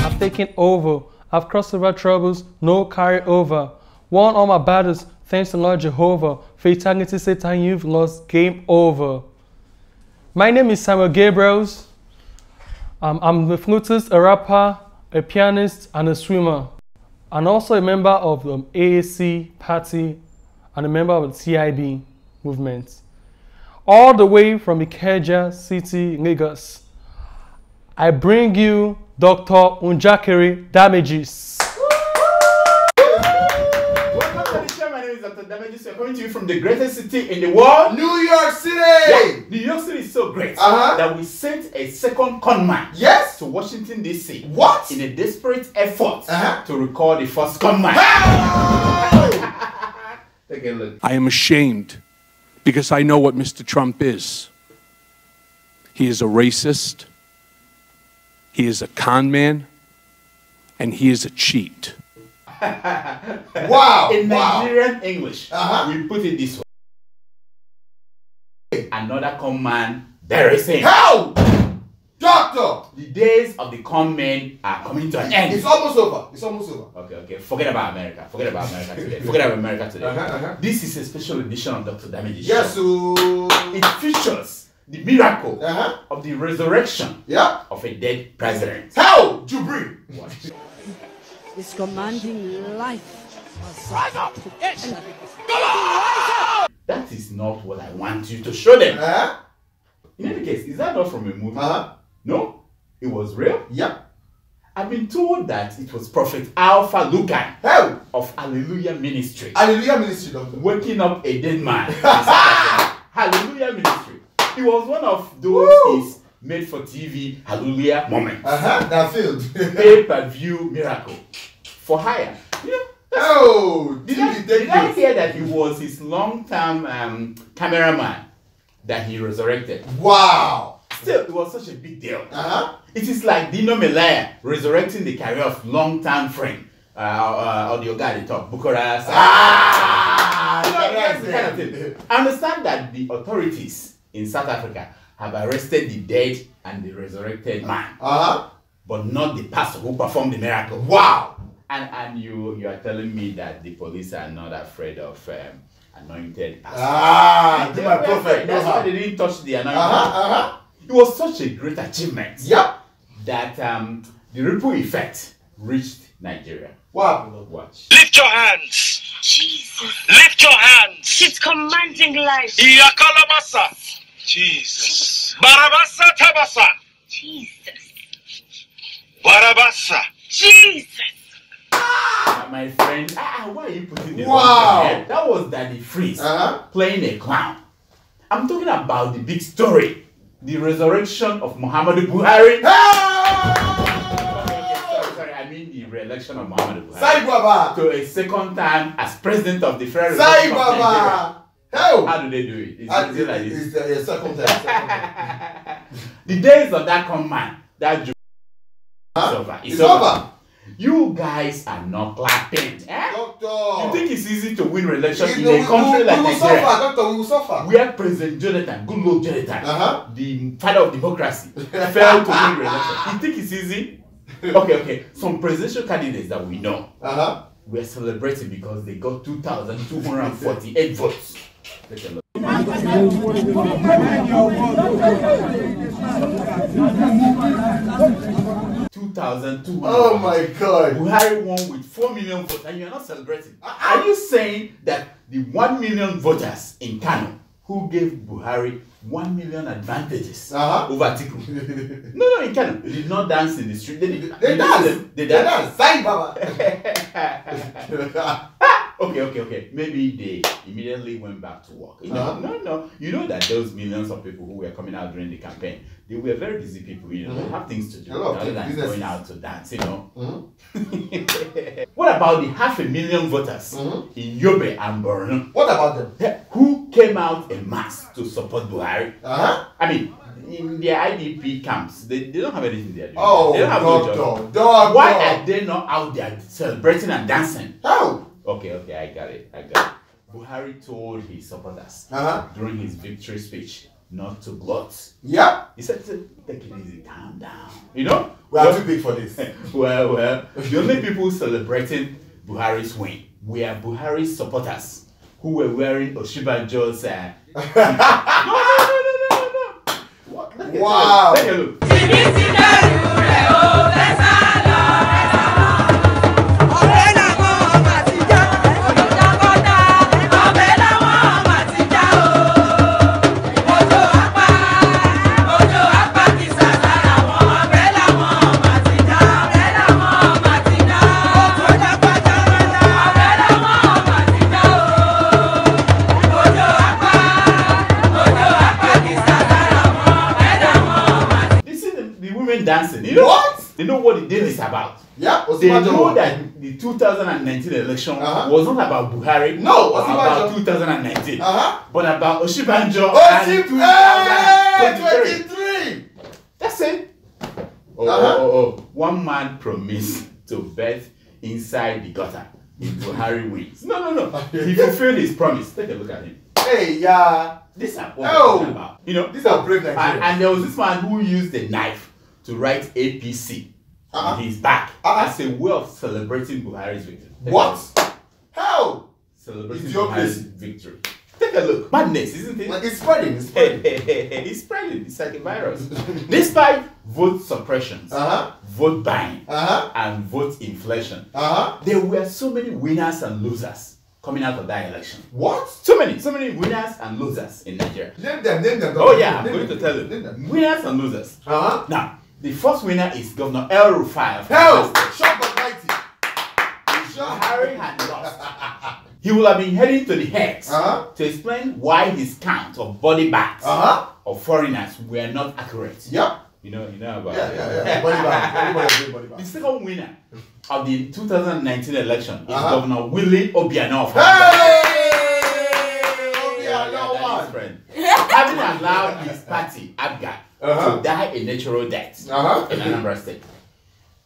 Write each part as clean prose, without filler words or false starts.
I've taken over. I've crossed over troubles, no carry over. Won all my battles, thanks to Lord Jehovah. Fatality, Satan, you've lost, game over. My name is Samuel Gabriels. I'm a flutist, a rapper, a pianist, and a swimmer. And also a member of the AAC party and a member of the TIB movement. All the way from Ikeja City, Lagos, I bring you Dr. Unjakere Damages. Welcome to the show. My name is Dr. Damages. We're coming to you from the greatest city in the world, New York City! Yeah, New York City is so great that we sent a second conman to Washington, D.C. What? In a desperate effort to record the first conman. Take a look. I am ashamed because I know what Mr. Trump is. He is a racist, he is a con man, and he is a cheat. Wow! In Nigerian English, we put it this way. Another con man buries him. How? Doctor! The days of the con men are coming to an end. It's almost over. It's almost over. Okay. Forget about America. Forget about America today. Forget about America today. This is a special edition of Dr. Damages. Yes, show. It features the miracle of the resurrection of a dead president. How? Jubri! What? It's commanding life. Rise up! That is not what I want you to show them. In any case, is that not from a movie? No? It was real? Yep. I've been told that it was Prophet Alpha Lucan of Hallelujah Ministry. Hallelujah Ministry, Doctor. Waking up a dead man. Hallelujah Ministry. He was one of those made for TV Hallelujah moments. That failed. Pay-per-view miracle. For hire. Did I hear that he was his long-term cameraman that he resurrected? Wow. Still, it was such a big deal. It is like Dino Melaya resurrecting the career of long-term friend. Audio guy they talk. Bukora. That's the kind of thing. I understand that the authorities in South Africa have arrested the dead and the resurrected man. But not the pastor who performed the miracle. Wow. And you are telling me that the police are not afraid of anointed pastors. To my prophet. That's why they didn't touch the anointed. It was such a great achievement that the ripple effect reached Nigeria. Wow. Watch. Lift your hands. Jesus. Lift your hands. It's commanding life. Iyakalabasa. Jesus. Barabasa tabasa. Jesus. Barabasa. Jesus. My friend, why are you putting the wrong here? That was Daddy Freeze playing a clown. I'm talking about the big story. The resurrection of Muhammadu Buhari. Sorry, I mean the re-election of Muhammadu Buhari to a second time as president of the Federal Republic of Nigeria. How do they do it? Is it like this? It's a second time. The days of that command, that it's over. You guys are not clapping. Doctor. You think it's easy to win re-election in a country like Nigeria? Doctor, we will suffer. Where President Jonathan, good Lord Jonathan, the father of democracy, failed to win re-election. You think it's easy? Okay. Some presidential candidates that we know, we are celebrating because they got 2,248 votes. Take a look. 2,200. Oh my God. Buhari won with 4 million votes and you are not celebrating. Are you saying that the 1 million voters in Kano who gave Buhari 1 million advantages over Atiku? No, in Kano. They did not dance in the street. They dance. They dance. Sai Baba. Okay. Maybe they immediately went back to work. No. You know that those millions of people who were coming out during the campaign, they were very busy people. They have things to do other than going out to dance. What about the 500,000 voters in Yobe and Borno? What about them? Who came out en masse to support Buhari? I mean, in their IDP camps, they don't have anything there. They don't have no job. Why are they not out there celebrating and dancing? How? Okay, I got it. Buhari told his supporters during his victory speech not to gloat. Yeah. He said, take it easy, calm down. You know? We are too big for this. well, the only people celebrating Buhari's win were Buhari's supporters who were wearing Oshibanjo's. No. What? Wow. Take a look. Dancing. You know what? They know what the deal is about. Yeah. They know that the 2019 election was not about Buhari. No, about 2019. But about Oshibanjo and 2023. That's it. One man promised to bet inside the gutter if Buhari wins. No. He fulfilled his promise. Take a look at him. Hey, yeah. This is what we're talking about. You know, these are brave Nigerians. And there was this man who used a knife to write APC on his back as a way of celebrating Buhari's victory. What? How? Celebrating Buhari's victory. Take a look. Madness, isn't it? Like it's spreading. It's spreading. It's spreading. It's like a virus. Despite vote suppressions, vote buying, and vote inflation, there were so many winners and losers coming out of that election. What? So many winners and losers in Nigeria. Name them. Oh yeah, I'm going to tell you. Winners and losers. Now, the first winner is Governor El Rufai. Hell! Shot but mighty. Buhari had lost. He will have been heading to the heads to explain why his count of body bags of foreigners were not accurate. Yep. You know about Yeah. Body bag. The second winner of the 2019 election is Governor Willie Obiano of Obiano friend. Having allowed his party, ABGA, to die a natural death in Anambra State.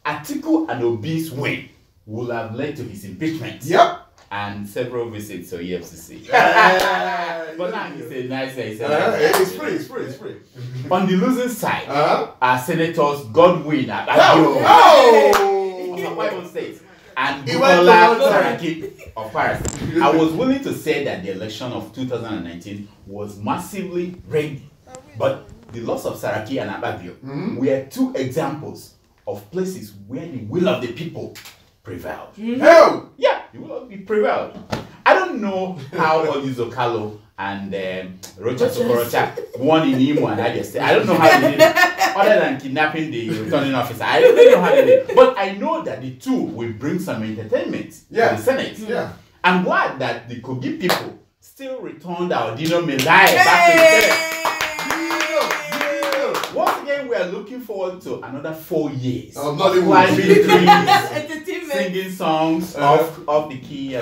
Atiku and Obi's win will have led to his impeachment. Yep. And several visits to EFCC. But now he's a nice guy. It's free. On the losing side, are Senators Godwin of Akwa State and Bukola Saraki of Paris. I was willing to say that the election of 2019 was massively rigged, but the loss of Saraki and Ababio were two examples of places where the will of the people prevailed. Hell! Yeah, the will of the people prevailed. I don't know how Olizokalo and Rocha Sokorocha won in Imo and Abia State. I don't know how they did it, other than kidnapping the returning officer. I don't know how they did it. But I know that the two will bring some entertainment to the Senate. Yeah. I'm glad that the Kogi people still returned our Dino Melai back to the Senate. Once again, we are looking forward to another 4 years of climbing trees, singing songs off the key.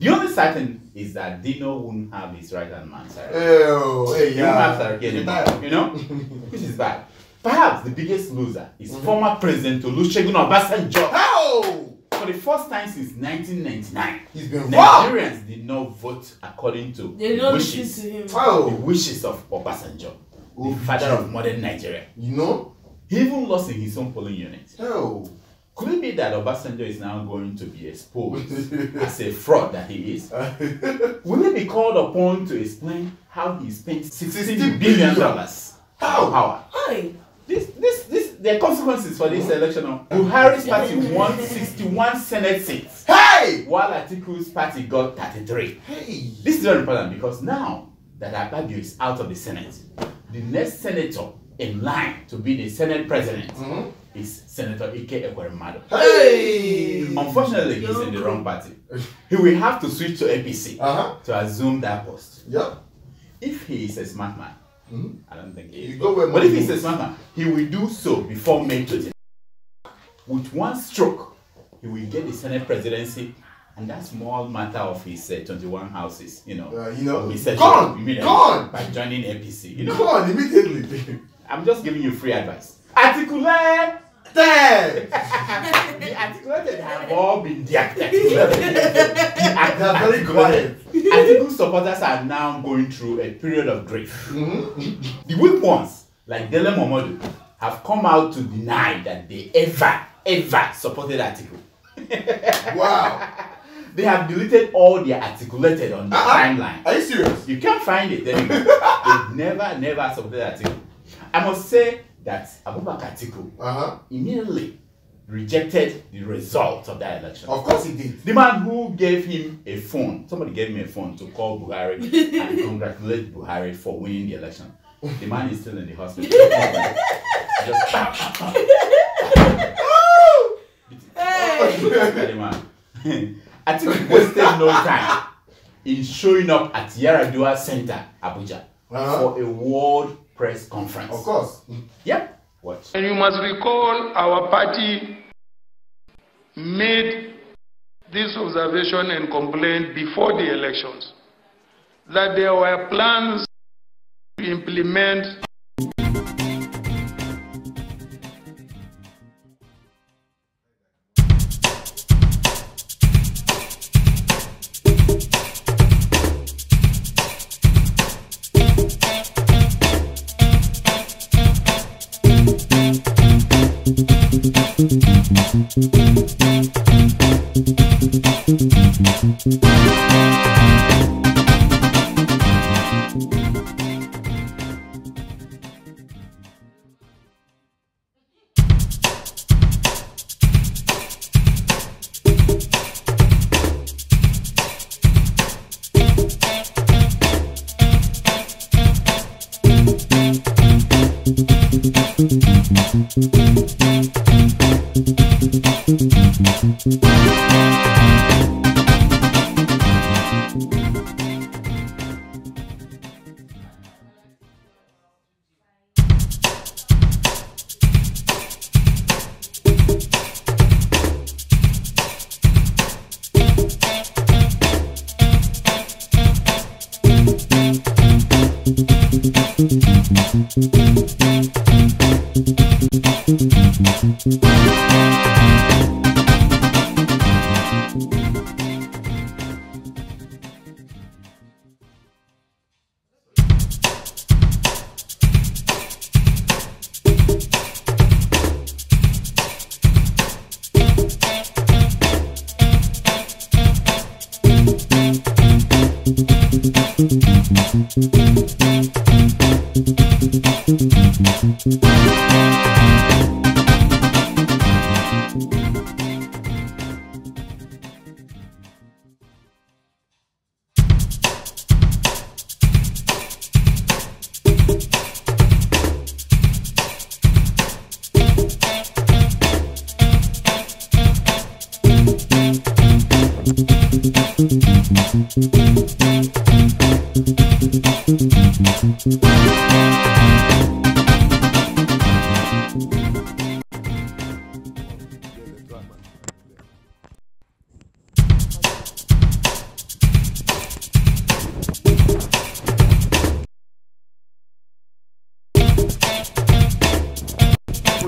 The only certain is that Dino won't have his right-hand man, Saraki. He won't have Saraki anymore, you know? Which is bad. Perhaps the biggest loser is former President Olusegun Obasanjo. For the first time since 1999, Nigerians did not vote according to the wishes of Obasanjo, the father of modern Nigeria. You know? He even lost in his own polling unit. Could it be that Obasanjo is now going to be exposed as a fraud that he is? Will he be called upon to explain how he spent $16 billion? Power. There are consequences for this election. Buhari's party won 61 Senate seats, while Atiku's party got 33. This is very important because now that Akpabio is out of the Senate, the next senator in line to be the Senate president is Senator Ike Ekweremadu. Unfortunately, he's in the wrong party. He will have to switch to APC to assume that post. If he is a smart man, I don't think he is. But if he's a smart man, he will do so before May 20. With one stroke, he will get the Senate presidency, and that small matter of his 21 houses, will be settled immediately by joining APC. Gone immediately. I'm just giving you free advice. Articulate Damn! The articulated have all been deactivated. They're very quiet. Atiku supporters are now going through a period of grief. The weak ones, like Dele Momodu, have come out to deny that they ever supported Atiku. Wow. They have deleted all their articulated on the timeline. Are you serious? You can't find it anymore. They've never supported Atiku. I must say that Abubakar Atiku immediately rejected the result of that election. Of course he did. The man who gave him a phone, somebody gave me a phone to call Buhari and congratulate Buhari for winning the election. The man is still in the hospital. Just the man. I think he wasted no time in showing up at Yaradua Center, Abuja, for a world press conference. Of course. Yep. Watch. And you must recall our party made this observation and complaint before the elections that there were plans to implement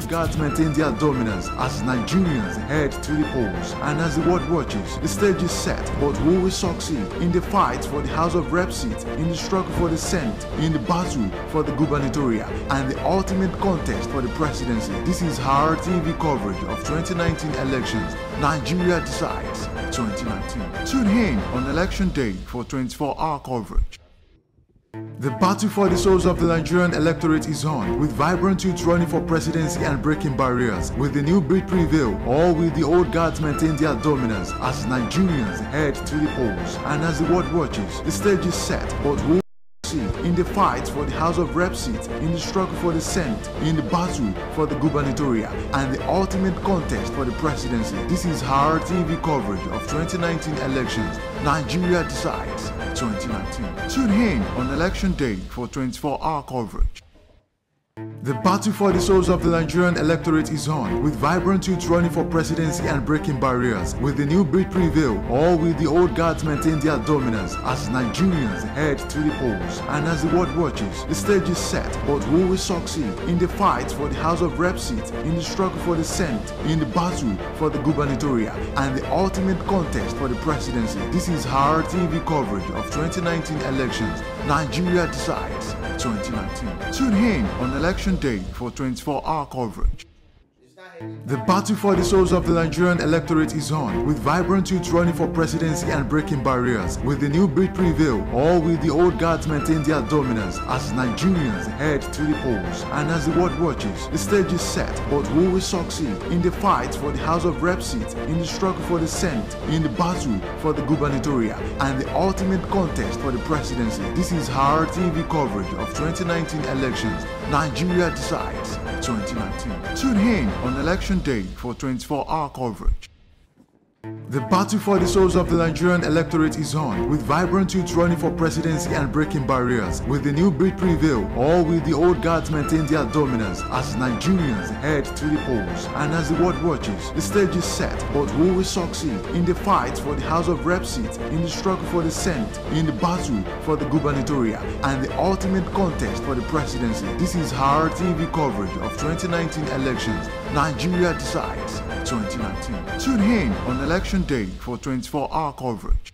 Guards maintain their dominance as Nigerians head to the polls. And as the world watches, the stage is set, but who will succeed in the fight for the House of Rep seat, in the struggle for the Senate, in the battle for the Gubernatorial, and the ultimate contest for the presidency? This is our TV coverage of 2019 elections. Nigeria decides 2019. Tune in on election day for 24-hour coverage. The battle for the souls of the Nigerian electorate is on, with vibrant youth running for presidency and breaking barriers. Will the new breed prevail, or will the old guards maintain their dominance as Nigerians head to the polls? And as the world watches, the stage is set, but who will succeed in the fight for the House of Rep seat, in the struggle for the Senate, in the battle for the Gubernatorial, and the ultimate contest for the presidency? This is our TV coverage of 2019 elections. Nigeria decides 2019. Tune in on election day for 24-hour coverage. The battle for the souls of the Nigerian electorate is on, with vibrant youths running for presidency and breaking barriers. Will the new breed prevail, or will the old guards maintain their dominance as Nigerians head to the polls? And as the world watches, the stage is set, but who will succeed in the fight for the House of Rep seat, in the struggle for the Senate, in the battle for the Gubernatorial, and the ultimate contest for the presidency? This is our TV coverage of 2019 elections. Nigeria decides 2019. Tune in on Election Day for 24-hour coverage. The battle for the souls of the Nigerian electorate is on, with vibrant youths running for presidency and breaking barriers. Will the new breed prevail, or will the old guards maintain their dominance as Nigerians head to the polls? And as the world watches, the stage is set, but who will succeed in the fight for the House of Rep seat, in the struggle for the Senate, in the battle for the Gubernatorial, and the ultimate contest for the presidency? This is our TV coverage of 2019 elections. Nigeria decides 2019. Tune in on Election Day for 24-hour coverage. The battle for the souls of the Nigerian electorate is on, with vibrant youths running for presidency and breaking barriers. Will the new breed prevail, or will the old guards maintain their dominance as Nigerians head to the polls? And as the world watches, the stage is set, but who will succeed in the fight for the House of Rep seat, in the struggle for the Senate, in the battle for the Gubernatorial, and the ultimate contest for the presidency? This is our TV coverage of 2019 elections. Nigeria decides 2019. Tune in on Election Day for 24-hour coverage.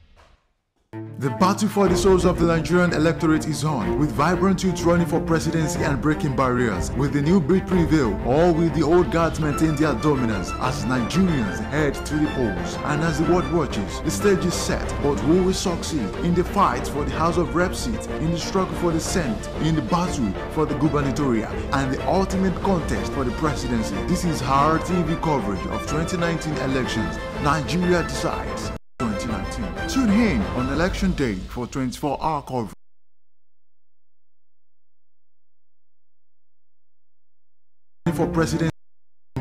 The battle for the souls of the Nigerian electorate is on, with vibrant youths running for presidency and breaking barriers. Will the new breed prevail, or will the old guards maintain their dominance as Nigerians head to the polls? And as the world watches, the stage is set, but who will succeed in the fight for the House of Rep seat, in the struggle for the Senate, in the battle for the Gubernatorial, and the ultimate contest for the presidency? This is our TV coverage of 2019 elections. Nigeria decides 2019. Tune in on Election Day for 24-hour coverage. For president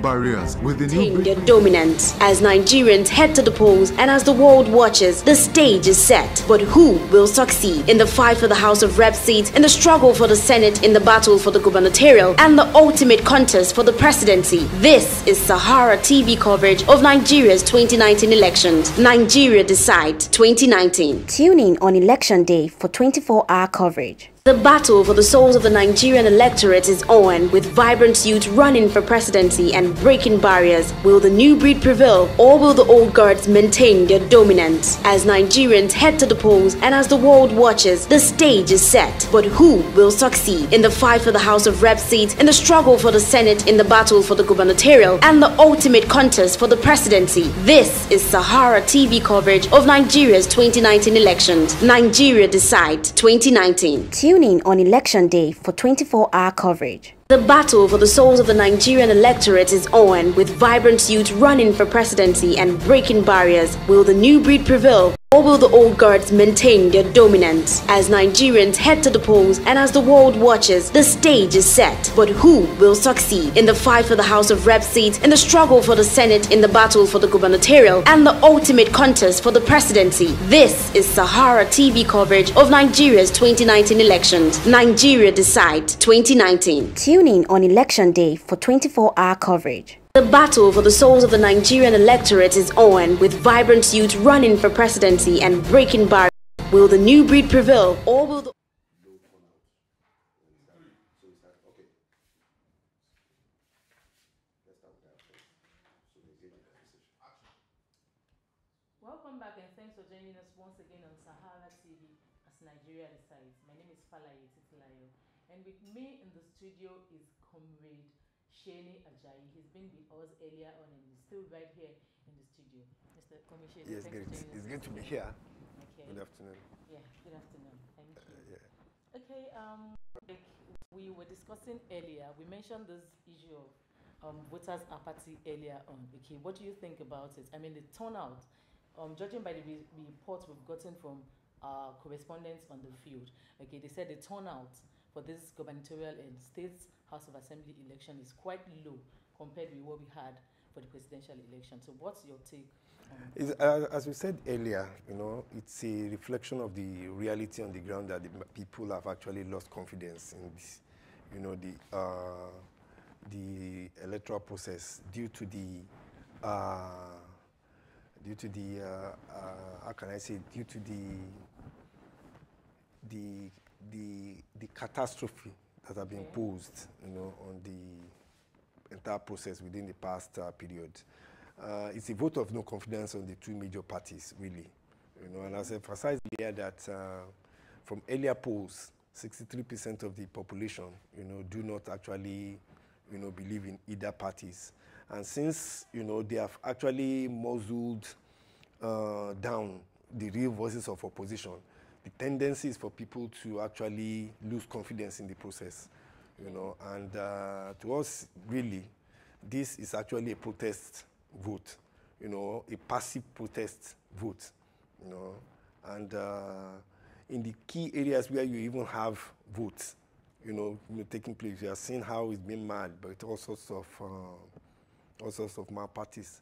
barriers with the new their dominance as Nigerians head to the polls, and as the world watches, the stage is set. But who will succeed in the fight for the House of Rep seat, in the struggle for the Senate, in the battle for the Gubernatorial, and the ultimate contest for the presidency? This is Sahara TV coverage of Nigeria's 2019 elections. Nigeria Decide 2019. Tune in on Election Day for 24-hour coverage. The battle for the souls of the Nigerian electorate is on, with vibrant youth running for presidency and breaking barriers. Will the new breed prevail, or will the old guards maintain their dominance as Nigerians head to the polls? And as the world watches, the stage is set. But who will succeed in the fight for the House of Rep seat, in the struggle for the Senate, in the battle for the Gubernatorial, and the ultimate contest for the presidency? This is Sahara TV coverage of Nigeria's 2019 elections. Nigeria Decide 2019. Tune in on Election Day for 24-hour coverage. The battle for the souls of the Nigerian electorate is on, with vibrant youth running for presidency and breaking barriers. Will the new breed prevail, or will the old guards maintain their dominance as Nigerians head to the polls? And as the world watches, the stage is set. But who will succeed in the fight for the House of Rep seat, in the struggle for the Senate, in the battle for the Gubernatorial, and the ultimate contest for the presidency? This is Sahara TV coverage of Nigeria's 2019 elections. Nigeria Decide 2019. Tune in on Election Day for 24-hour coverage. The battle for the souls of the Nigerian electorate is on, with vibrant youth running for presidency and breaking barriers. Will the new breed prevail, or will the... Welcome back, and thanks for joining us once again on Sahara TV as Nigeria Decides. My name is Falaye Titilayo, and with me in the studio is Comrade Sheni Ajayi. He's been with us earlier on, and he's still right here in the studio. Mr. Commissioner, yes, great. It's good to be here. Okay. Good afternoon. Yeah, good afternoon. Thank you. Okay, like we were discussing earlier, we mentioned this issue of voters' apathy earlier on. Okay, what do you think about it? I mean, the turnout, judging by the reports we've gotten from correspondents on the field, okay, they said the turnout for this gubernatorial and state House of Assembly election is quite low compared with what we had for the presidential election. So what's your take? As we said earlier, you know, it's a reflection of the reality on the ground that the people have actually lost confidence you know, the electoral process due to the how can I say, due to the catastrophe that have been posed, you know, on the entire process within the past period. It's a vote of no confidence on the two major parties, really. You know, and as I emphasized earlier that from earlier polls, 63% of the population, you know, do not actually, you know, believe in either parties. And since, you know, they have actually muzzled down the real voices of opposition, the tendency is for people to actually lose confidence in the process, you know. And to us, really, this is actually a protest vote, you know, a passive protest vote, you know. And in the key areas where you even have votes, you know, taking place, you are seeing how it's been mad, but all sorts of malpractice.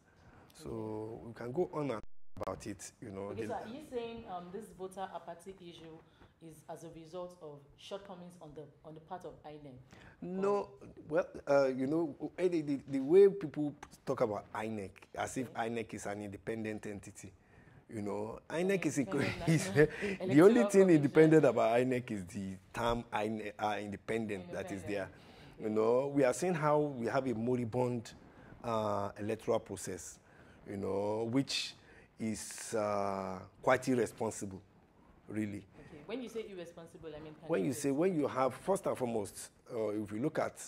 So we can go on and about it, you know. Okay, so are you saying this voter apathy issue is as a result of shortcomings on the part of INEC? No, well, you know, the way people talk about INEC, as if INEC is an independent entity, you know, INEC is the only thing independent about INEC is the term independent that is there. You know, we are seeing how we have a moribund electoral process, you know, which is quite irresponsible, really. Okay. When you say irresponsible, I mean... When you have, first and foremost, if you look at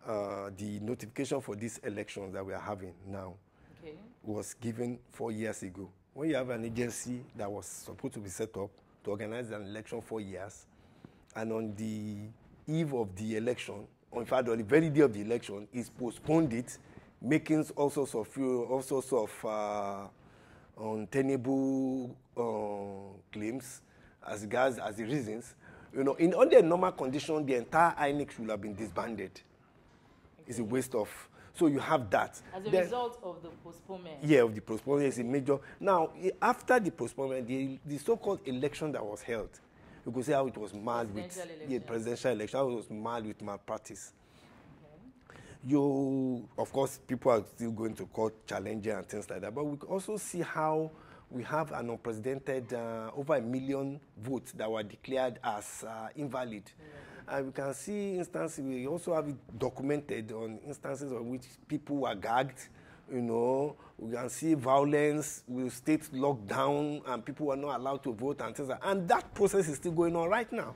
the notification for this election that we are having now, was given 4 years ago. When you have an agency that was supposed to be set up to organize an election 4 years, and on the eve of the election, or in fact on the very day of the election, is postponed it, making all sorts of untenable claims as regards as the reasons. You know, in under normal condition, the entire INEC should have been disbanded. It's a waste of. So you have that. As a result of the postponement. Yeah, of the postponement is a major. Now, after the postponement, the so-called election that was held, you could say how it was mad with the presidential election, how it was mad with malpractice. Of course, people are still going to court, challenging and things like that. But we also see how we have an unprecedented over 1 million votes that were declared as invalid. And we can see instances, we also have it documented on instances on which people were gagged. You know, we can see violence with states locked down and people were not allowed to vote and things like that. And that process is still going on right now.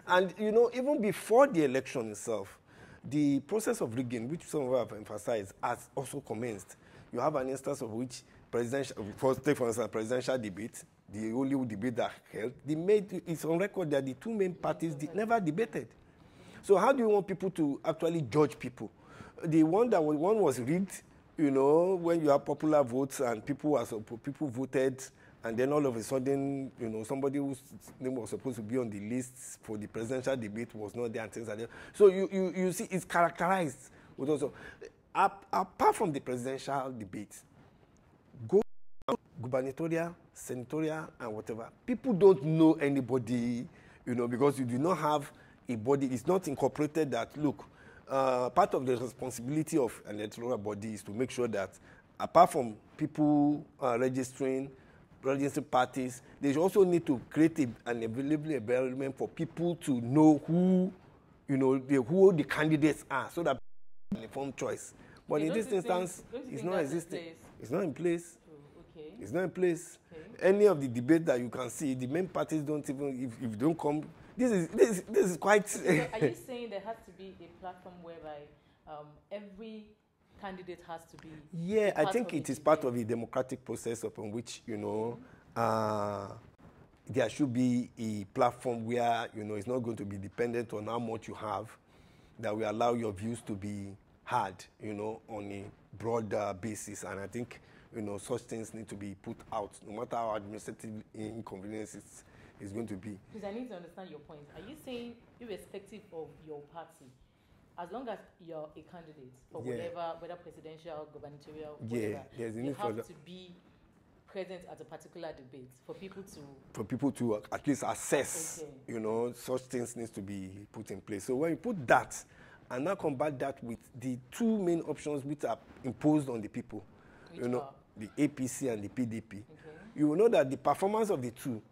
And, you know, even before the election itself, the process of rigging, which some of us have emphasized, has also commenced. You have an instance of which presidential debate, the only debate that held, it's on record that the two main parties never debated. So how do you want people to actually judge people? The one was rigged, you know, when you have popular votes and people voted, and then all of a sudden, you know, somebody whose name was supposed to be on the list for the presidential debate was not there and things like that. So you see, it's characterized with also, apart from the presidential debate, gubernatorial, senatorial, and whatever, people don't know anybody, you know, because you do not have a body. It's not incorporated that, look, part of the responsibility of an electoral body is to make sure that apart from people registering parties, they also need to create an available environment for people to know who, you know, who the candidates are, so that an informed choice. But in this instance, it's not existing. It's not in place. Okay. It's not in place. Okay. Any of the debate that you can see, the main parties don't even, if you don't come, this is quite. So are you saying there has to be a platform whereby every candidate has to be? Yeah, I think it is part of the democratic process upon which, you know, there should be a platform where, you know, it's not going to be dependent on how much you have, that will allow your views to be heard, you know, on a broader basis. And I think, you know, such things need to be put out, no matter how administrative inconvenience it's going to be. Because I need to understand your point. Are you saying, irrespective of your party, as long as you're a candidate for whatever, whether presidential, gubernatorial, whatever, you have to be present at a particular debate for people to... For people to at least assess, you know, such things needs to be put in place. So when you put that, and now combat that with the two main options which are imposed on the people, you know, the APC and the PDP, you will know that the performance of the two,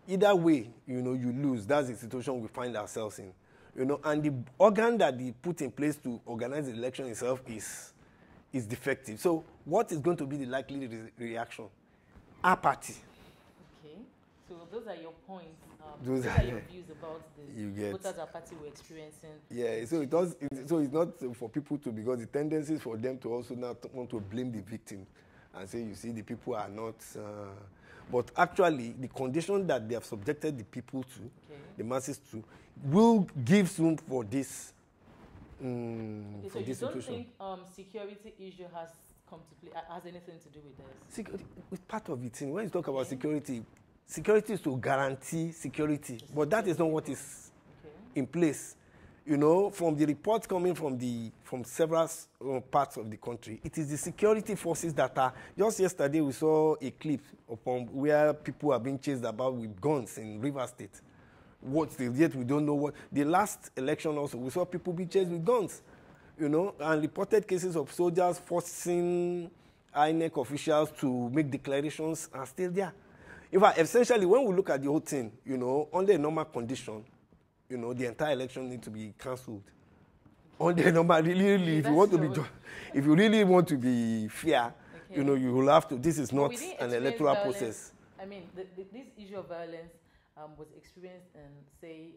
either way, you know, you lose. That's the situation we find ourselves in. You know, and the organ that they put in place to organize the election itself is defective. So what is going to be the likely reaction? Our party. Okay. So those are your points. Those are your views about the voters our party were experiencing. Yeah, so it does. So it's not for people to, because the tendency is for them to also not want to blame the victim and say, you see, the people are not. But actually, the condition that they have subjected the people to, the masses to, will give room for this. So you don't think security issue has come to play, has anything to do with this? Security, it's part of it. When you talk about security, security is to guarantee security, but that is not what is in place. You know, from the reports coming from several parts of the country, it is the security forces that are. Just yesterday, we saw a clip upon where people are being chased about with guns in Rivers State. Yet we don't know what. The last election also, we saw people being chased with guns. You know, and reported cases of soldiers forcing INEC officials to make declarations are still there. In fact, essentially, when we look at the whole thing, you know, under a normal condition, you know, the entire election needs to be cancelled. Under normal, really, if you want to be, if you really want to be fair, you know, you will have to. This is not an electoral process. I mean, this issue of violence was experienced in, say,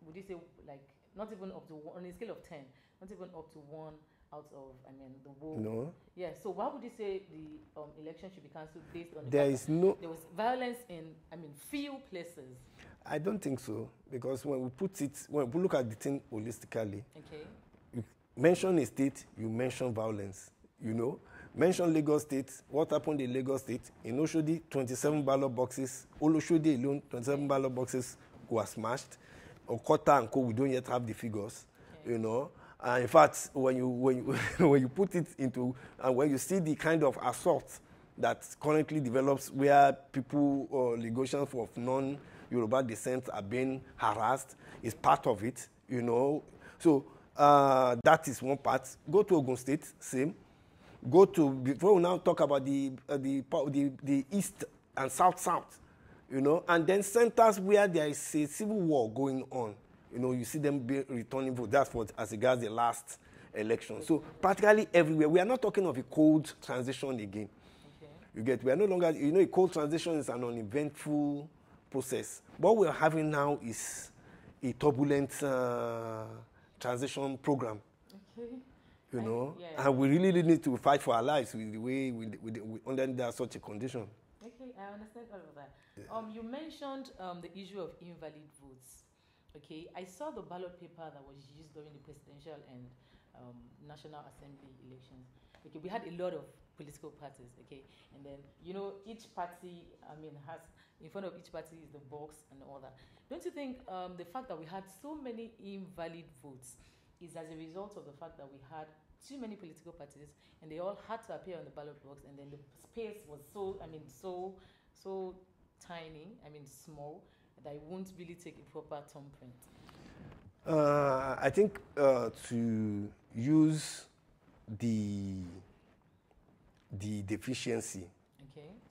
would you say, like, not even up to one, on a scale of 10, not even up to 1 out of, I mean, the war. No. Yeah. So why would you say the election should be cancelled based on there was violence in, I mean, few places? I don't think so, because when we look at the thing holistically, you mention a state, you mention violence. You know, mention Lagos State. What happened in Lagos State? In Oshodi, 27 ballot boxes. Oloshodi alone, 27 ballot boxes were smashed. Okota and Co, we don't yet have the figures. You know, and in fact, when you put it into, and when you see the kind of assault that currently develops, where people or Lagosians of non-Yoruba descent are being harassed, is part of it. You know, so that is one part. Go to Ogun State, same. Go to, before we now talk about the east and south, you know, and then centers where there is a civil war going on, you know, you see them returning vote. That's what, as regards the last election. So practically everywhere. We are not talking of a cold transition again. You get, we are no longer, you know, a cold transition is an uneventful process. What we are having now is a turbulent transition program. You know, and we really need to fight for our lives with the way we under such a condition. Okay, I understand all of that. You mentioned the issue of invalid votes. Okay, I saw the ballot paper that was used during the presidential and National Assembly elections. Okay, we had a lot of political parties. Okay, and then, you know, each party, I mean, has in front of each party is the box and all that. Don't you think the fact that we had so many invalid votes is as a result of the fact that we had too many political parties and they all had to appear on the ballot box, and then the space was so, I mean, so tiny, I mean, small, that it won't really take a proper thumbprint? I think to use the deficiency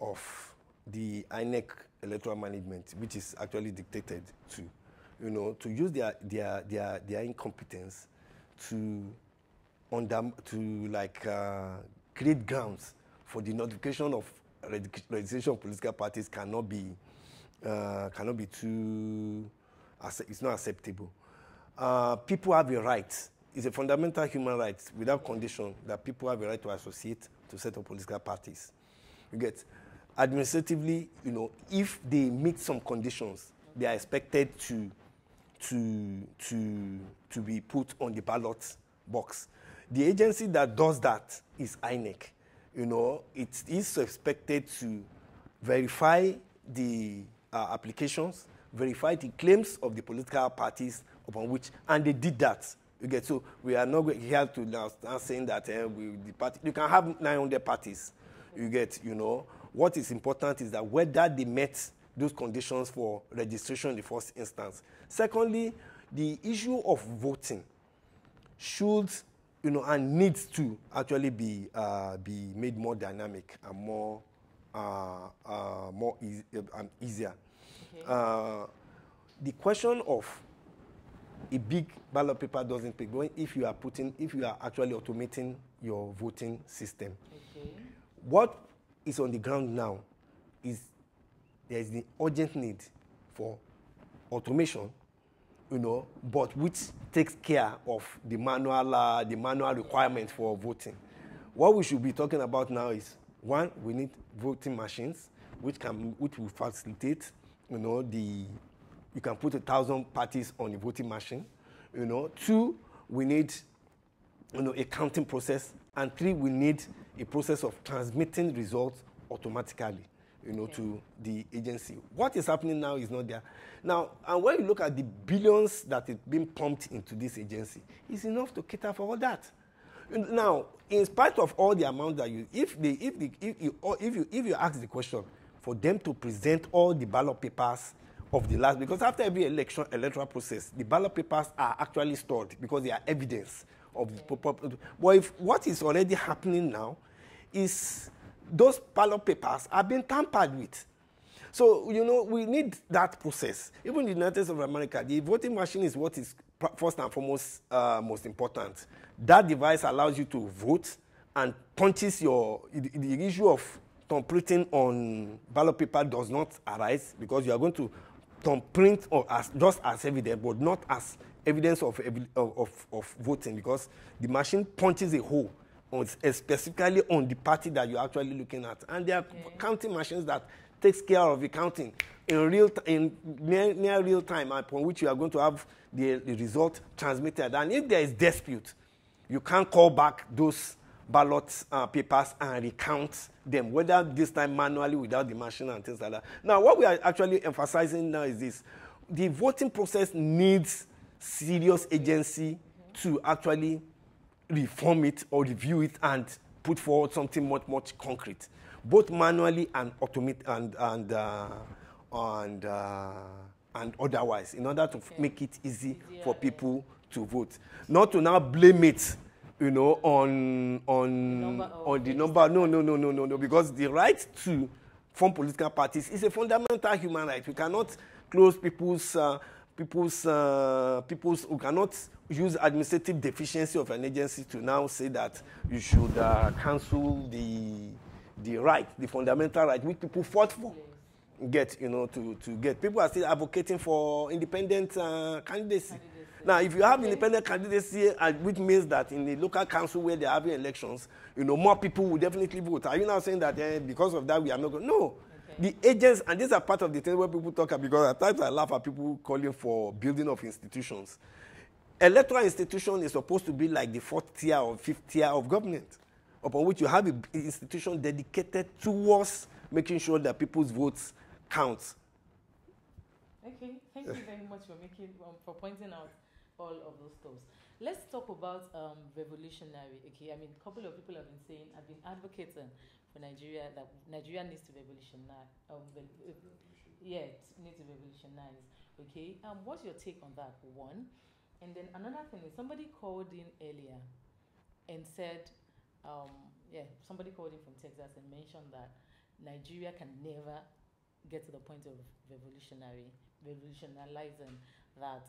of the INEC electoral management, which is actually dictated to, you know, to use their incompetence to create grounds for the notification of registration of political parties cannot be too. It's not acceptable. People have a right. It's a fundamental human right, without condition, that people have a right to associate, to set up political parties. You get, administratively, you know, if they meet some conditions, they are expected to be put on the ballot box. The agency that does that is INEC. You know, it is expected to verify the applications, verify the claims of the political parties upon which, and they did that. You get, so we are not here to now start saying that the party, you can have 900 parties. You get, you know, What is important is that whether they met those conditions for registration in the first instance. Secondly, the issue of voting should, and needs to actually be made more dynamic and more easier. Okay. The question of a big ballot paper doesn't pick if you are actually automating your voting system. Okay. What is on the ground now is there is the urgent need for automation, but which takes care of the manual requirement for voting. What we should be talking about now is, one, we need voting machines which will facilitate, you can put 1,000 parties on a voting machine. Two, we need, a counting process, and three, we need a process of transmitting results automatically, to the agency. What is happening now is not there. Now, and when you look at the billions that is being pumped into this agency, it's enough to cater for all that. Now, in spite of all the amount that if you ask the question for them to present all the ballot papers of the last, because after every electoral process, the ballot papers are actually stored because they are evidence of the. But if what is already happening now is those ballot papers are being tampered with. So, we need that process. Even in the United States of America, the voting machine is what is first and foremost most important. That device allows you to vote and punches the issue of thumbprinting on ballot paper does not arise because you are going to thumbprint just as evidence, but not as evidence of voting, because the machine punches a hole specifically on the party that you're actually looking at. And there are counting machines that takes care of the counting in near real time, upon which you are going to have the result transmitted. And if there is dispute, you can call back those ballot papers and recount them, whether this time manually without the machine and things like that. Now, what we are actually emphasizing now is this. The voting process needs serious agency to actually reform it or review it and put forward something much, much concrete, both manually and automate and otherwise, in order to make it easy for people to vote. Not to now blame it, on the number. No, because the right to form political parties is a fundamental human right. We cannot close people's who cannot use administrative deficiency of an agency to now say that you should cancel the right, the fundamental right which people fought for. To get. People are still advocating for independent candidacy. Now, if you have independent candidacy, which means that in the local council where they're having elections, more people will definitely vote. Are you now saying that because of that we are not going? No. Okay. The agents, and these are part of the thing where people talk about, because at times I laugh at people calling for building of institutions. Electoral institution is supposed to be like the 4th tier or 5th tier of government, upon which you have an institution dedicated towards making sure that people's votes count. Okay, thank you very much for pointing out all of those stuff. Let's talk about revolutionary. Okay, I mean, a couple of people have been saying, I've been advocating for Nigeria that Nigeria needs to revolutionize. It needs to revolutionize. Okay, what's your take on that? One, and then another thing is somebody called in earlier and said, somebody called in from Texas and mentioned that Nigeria can never get to the point of revolutionizing that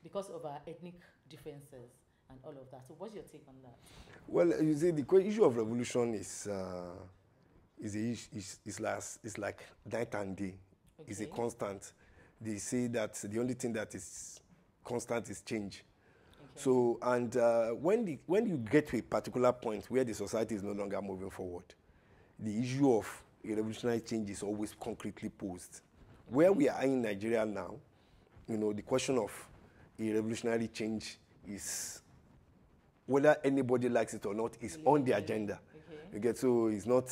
because of our ethnic differences and all of that. So what's your take on that? Well, you see, the issue of revolution is like night and day. Okay. It's a constant. They say that the only thing that is constant is change. Okay. So, and when you get to a particular point where the society is no longer moving forward, the issue of a revolutionary change is always concretely posed. Where we are in Nigeria now, the question of a revolutionary change is, whether anybody likes it or not, is on the agenda. Okay. So it's not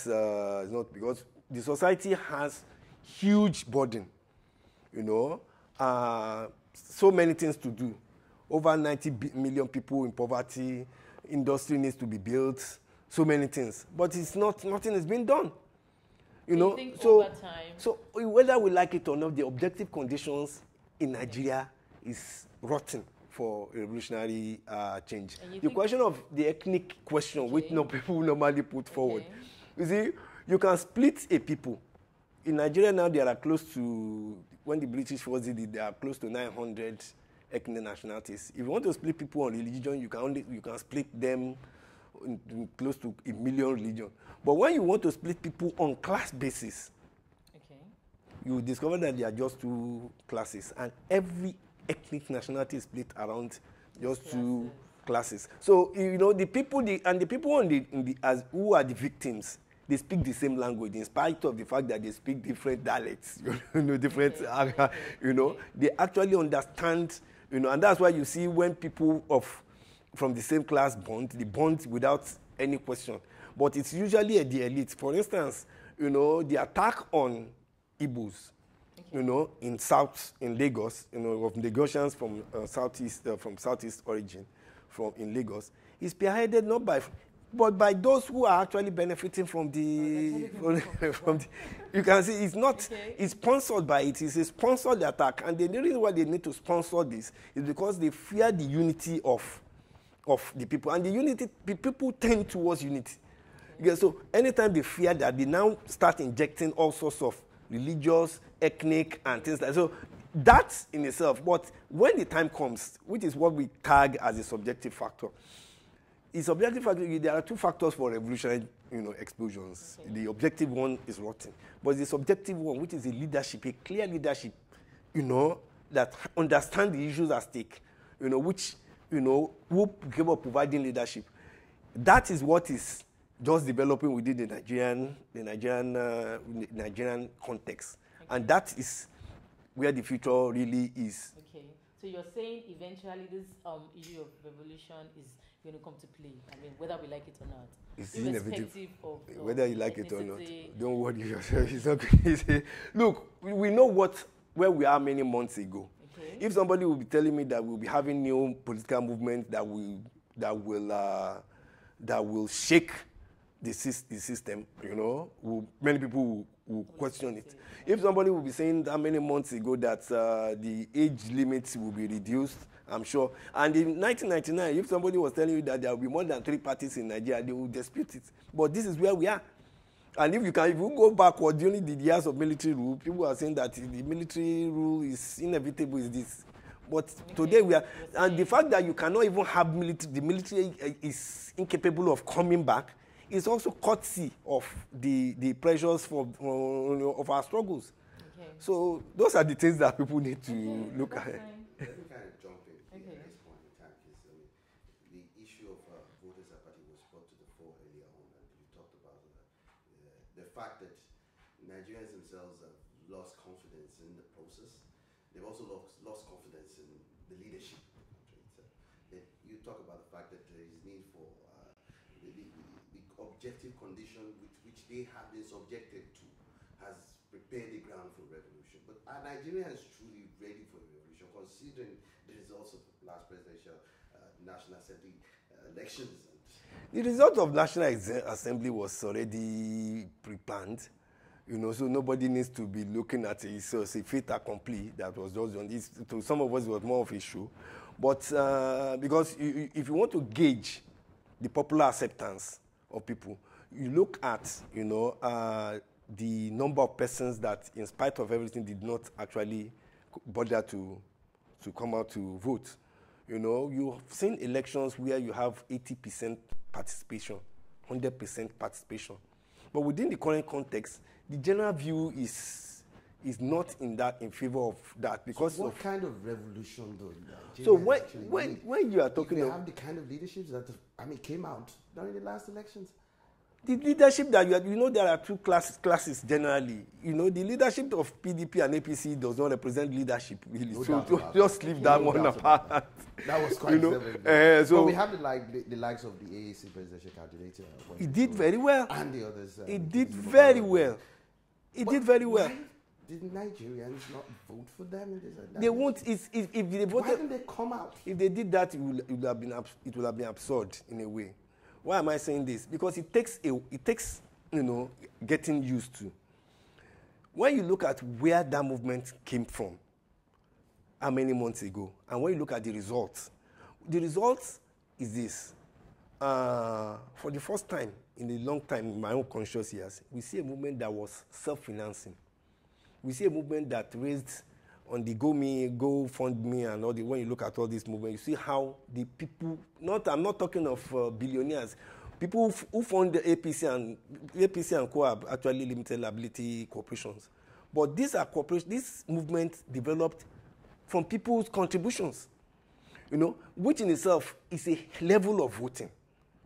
because the society has huge burden, so many things to do. Over 90 million people in poverty, industry needs to be built, so many things. But nothing is being done. You know, so whether we like it or not, the objective conditions in Nigeria is rotten for revolutionary change. The question of the ethnic question, which people normally put forward, you see, you can split a people. In Nigeria now, there are close to, when the British was it, there are close to 900 ethnic nationalities. If you want to split people on religion, you can split them in close to 1 million religions. But when you want to split people on class basis, you discover that there are just 2 classes, and every ethnic nationality is split around just 2 classes. So you know the people, who are the victims, they speak the same language in spite of the fact that they speak different dialects, you know, different, you know, they actually understand, you know, and that's why you see when people from the same class bond, they bond without any question. But it's usually the elite. For instance, you know, the attack on Igbos, you know, in Lagos, you know, of Lagosians from southeast origin, in Lagos, is spearheaded not by, but by those who are actually benefiting from the, you can see it's not, it's sponsored by it. It's a sponsored attack, and the reason why they need to sponsor this is because they fear the unity of the people, and the unity, people tend towards unity. So anytime they fear that, they now start injecting all sorts of religious, ethnic, and things like that. So that's in itself. But when the time comes, which is what we tag as a subjective factor, there are 2 factors for revolutionary, you know, explosions. The objective one is rotten, but the subjective one, which is a leadership, a clear leadership, you know, that understand the issues at stake, you know, which, you know, who give up providing leadership. That is what is just developing within the Nigerian context, and that is where the future really is. Okay, so you're saying eventually this issue of revolution is going to come to play. I mean, whether we like it or not. It's inevitable. Of whether you like it or not. Don't worry yourself. It's not easy. Look, we know where we are many months ago. Okay. If somebody will be telling me that we'll be having new political movements that will shake the system, you know, many people will question it. If somebody will be saying that many months ago that the age limits will be reduced, I'm sure. And in 1999, if somebody was telling you that there will be more than 3 parties in Nigeria, they will dispute it. But this is where we are. And if you go backward during the years of military rule, people are saying that the military rule is inevitable, is this. But today we are, and the fact that you cannot even have the military is incapable of coming back, is also courtesy of the pressures of our struggles. Okay. So those are the things that people need to look at. Let me kind of jump in at this point in time, because the issue of voters apathy was brought to the fore earlier on, and you talked about the fact that Nigerians themselves have lost confidence in the process. They've also lost confidence in the leadership of the country itself. You talk about the fact that there is need for the objective condition with which they have been subjected to has prepared the ground for revolution. But are Nigerians truly ready for revolution, considering the results of last presidential National Assembly elections? The result of National Assembly was already pre-planned, you know, so nobody needs to be looking at it. So it's a fait accompli that was just done. To some of us, it was more of a show. But because if you want to gauge the popular acceptance of people, you look at, you know, the number of persons that, in spite of everything, did not actually bother to come out to vote. You know, you've seen elections where you have 80% participation, 100% participation. But within the current context, the general view is not in favor of that, because so what kind of revolution though? So when you are talking about the kind of leaderships that came out during the last elections. The leadership that you know, there are 2 classes generally. You know, the leadership of PDP and APC does not represent leadership really. No, so just leave that one apart. That was quite so we have the likes of the AAC presidential candidate. He did very well. And the others. He did very well. He did very well. Why did Nigerians not vote for them in this? They won't. If they voted, why didn't they come out? If they did that, it would have been absurd in a way. Why am I saying this? Because it takes you know, getting used to. when you look at where that movement came from, how many months ago, and when you look at the results is this. For the first time in a long time in my own conscious years, we see a movement that was self-financing. We see a movement that raised on the GoFundMe and all the, when you look at all these movements, you see how the people, I'm not talking of billionaires, people who fund the APC and Co are actually limited liability corporations. But these are corporations, this movement developed from people's contributions, which in itself is a level of voting,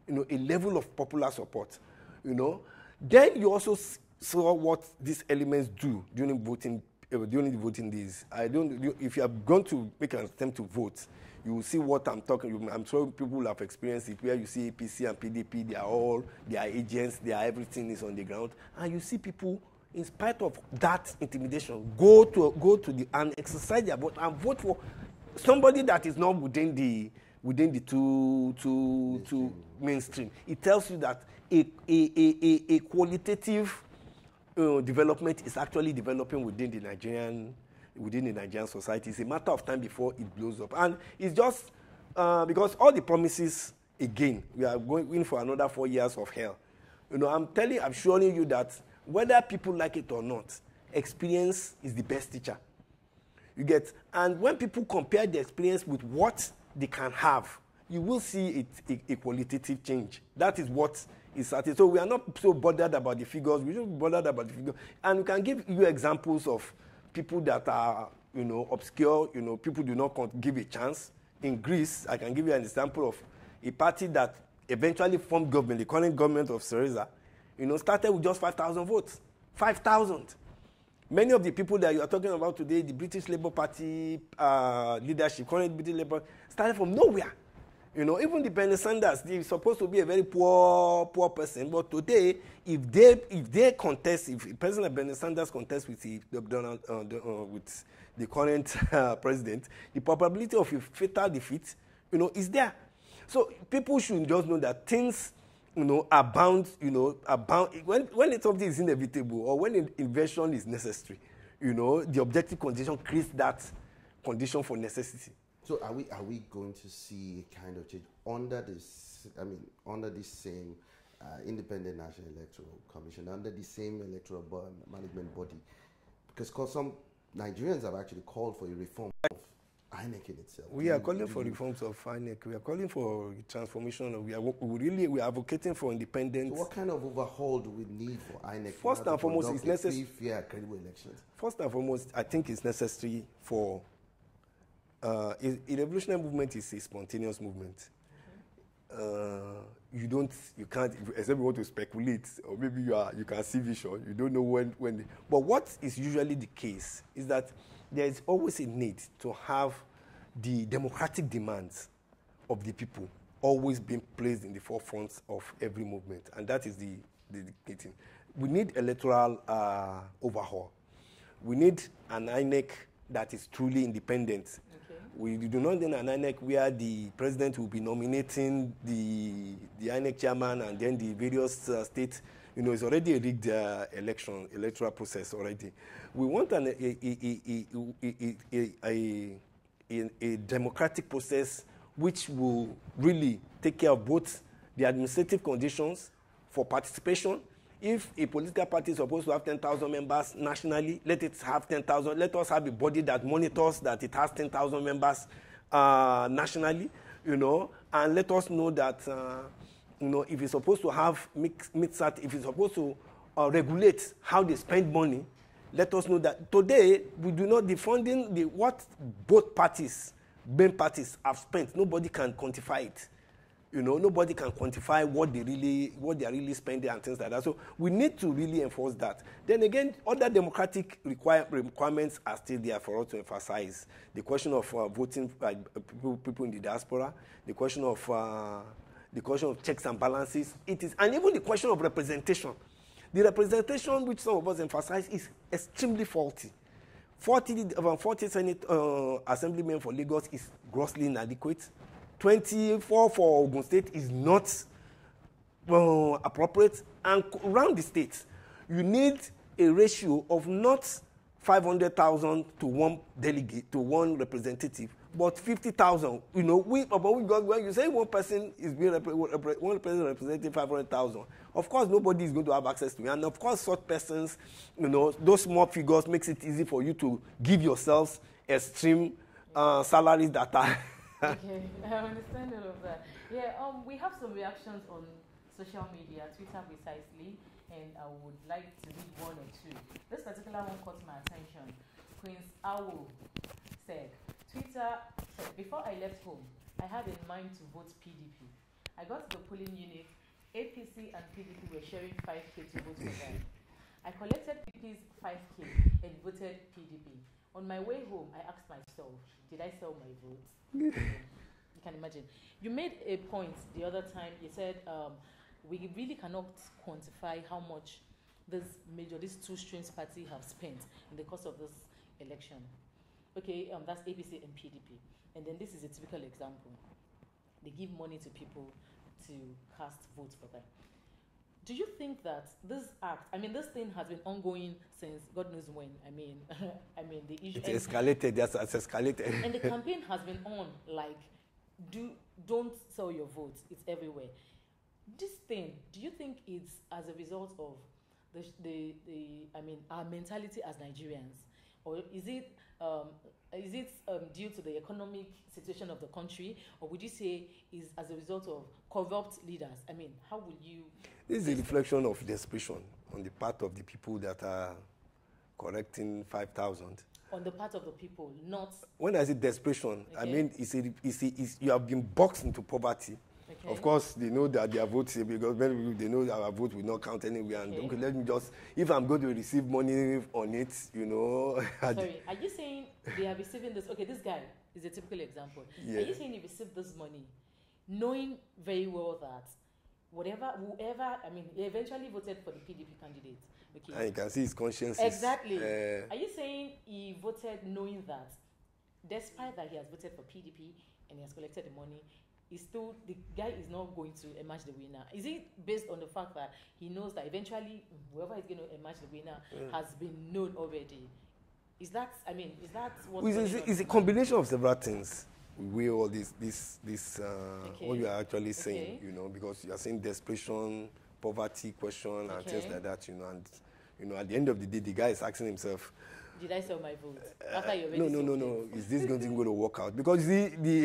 a level of popular support, Then you also saw what these elements do during the voting days. If you are going to make an attempt to vote, you will see what I'm talking. I'm sure people will have experienced it, where you see APC and PDP, they are agents, everything is on the ground, and you see people, in spite of that intimidation, go to and exercise their vote and vote for somebody that is not within the two mainstream. It tells you that a qualitative development is actually developing within the Nigerian society. It's a matter of time before it blows up, and it's just because all the promises, again, we are going in for another 4 years of hell. I'm showing you that whether people like it or not, experience is the best teacher. You get, and when people compare the experience with what they can have, you will see a qualitative change. That is what is certain. So we are not so bothered about the figures. We don't be bothered about the figures. And we can give you examples of people that are, obscure, people do not give a chance. In Greece, I can give you an example of a party that eventually formed government, the current government of Syriza, started with just 5,000 votes. 5,000. Many of the people that you are talking about today, the British Labour Party leadership, current British Labour, started from nowhere. Even the Bernie Sanders, they're supposed to be a very poor person, but today, if they contest, if President Bernie Sanders contests with with the current president, the probability of a fatal defeat, is there. So people should just know that things, are bound, when something is inevitable or when an invention is necessary, the objective condition creates that condition for necessity. So are we going to see a kind of change under this? Under this same Independent National Electoral Commission, under the same electoral management body, because some Nigerians have actually called for a reform of INEC in itself. We are calling for reforms of INEC. We are calling for transformation. We are advocating for independence. So what kind of overhaul do we need for INEC? First and foremost, it's necessary. Fair, credible elections. First and foremost, I think it's necessary for a revolutionary movement is a spontaneous movement. You can't, except you want to speculate, or maybe you can see vision. You don't know when. But what is usually the case is that there is always a need to have the democratic demands of the people always being placed in the forefront of every movement, and that is the thing. We need electoral overhaul. We need an INEC that is truly independent. Okay. We do not need an INEC where the president will be nominating the INEC chairman and then the various states. It's already a rigged electoral process already. We want a democratic process which will really take care of both the administrative conditions for participation. If a political party is supposed to have 10,000 members nationally, let it have 10,000. Let us have a body that monitors that it has 10,000 members nationally, and let us know that, if it's supposed to have if it's supposed to regulate how they spend money, let us know that today we do not defunding what both main parties have spent. Nobody can quantify it. Nobody can quantify what they are really spending and things like that. So we need to really enforce that. Then again, other democratic requirements are still there for us to emphasize. The question of voting by people in the diaspora, the question of checks and balances, and even the question of representation. The representation which some of us emphasize is extremely faulty. 40 Senate Assemblymen for Lagos is grossly inadequate. 24 for Ogun State is not appropriate. And around the states, you need a ratio of not 500,000 to one delegate, to one representative, but 50,000. You know, we got, when you say one person is being one person representing 500,000, of course nobody is going to have access to it. And of course, such persons, you know, those small figures makes it easy for you to give yourselves extreme salaries that are. Okay, I understand all of that. Yeah, we have some reactions on social media, Twitter precisely, and I would like to read one or two. This particular one caught my attention. Queen's Awo said, Twitter said, before I left home, I had in mind to vote PDP. I got to the polling unit, APC and PDP were sharing 5K to vote for them. I collected PDP's 5K and voted PDP. On my way home, I asked myself, did I sell my vote? You can imagine. You made a point the other time. You said we really cannot quantify how much these two streams party have spent in the course of this election. Okay, that's APC and PDP. And then this is a typical example. They give money to people to cast votes for them. Do you think that this act, I mean, this thing has been ongoing since God knows when? I mean, the issue. It's escalated. Yes, it's escalated. And the campaign has been on like, don't sell your votes. It's everywhere. This thing, do you think it's as a result of our mentality as Nigerians, or is it due to the economic situation of the country, or would you say is as a result of corrupt leaders? I mean, how will you? This is a reflection of desperation on the part of the people that are collecting 5,000. On the part of the people, not. When I say desperation, Okay. I mean you have been boxed into poverty. Okay. Of course, they know that their votes, because many people, they know that our vote will not count anywhere. And okay, let me just, if I'm going to receive money on it, you know. Sorry, are you saying they are receiving this? Okay, this guy is a typical example. Yeah. Are you saying he received this money, knowing very well that whoever, I mean, he eventually voted for the PDP candidate. Okay. And you can see his conscience. Exactly. Are you saying he voted knowing that, despite that he has voted for PDP and he has collected the money, the guy is not going to emerge the winner? Is it based on the fact that he knows that eventually whoever is going to emerge the winner has been known already? Is that what? It's a combination of several things. We all this okay, what you are actually saying, you know, because you are saying desperation, poverty question, and things like that, you know, and you know, at the end of the day, the guy is asking himself, did I sell my vote? After you no. Is this going to work out? Because the